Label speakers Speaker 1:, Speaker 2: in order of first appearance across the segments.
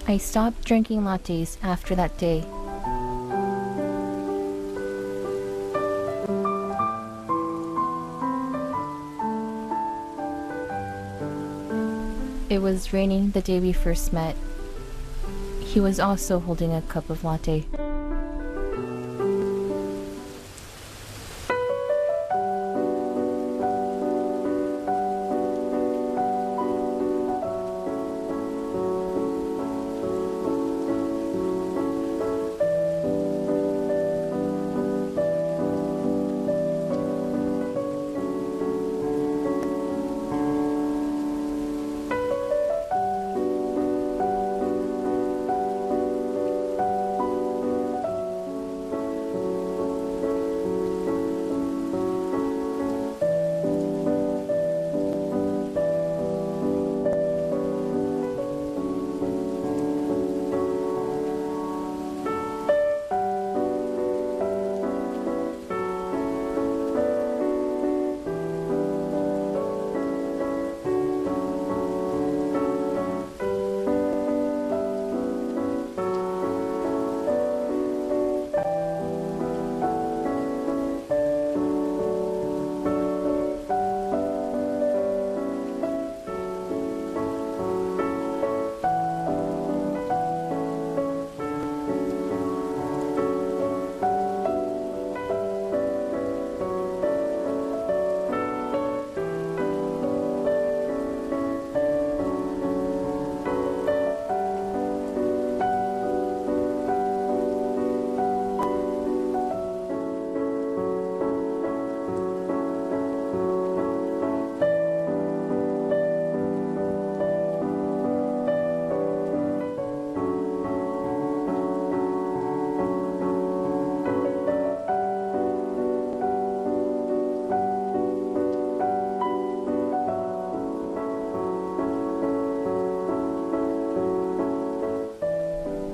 Speaker 1: I stopped drinking lattes after that day. It was raining the day we first met. He was also holding a cup of latte.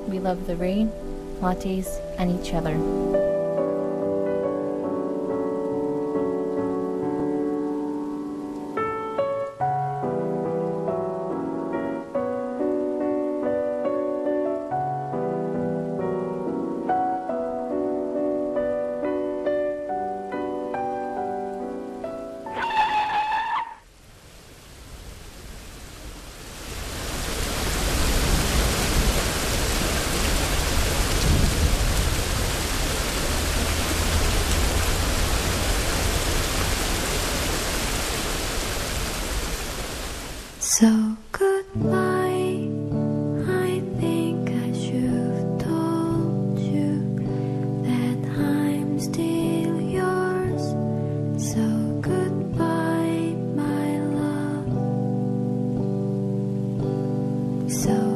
Speaker 1: We love the rain, lattes, and each other.
Speaker 2: So goodbye, I think I should've told you that I'm still yours. So goodbye, my love. So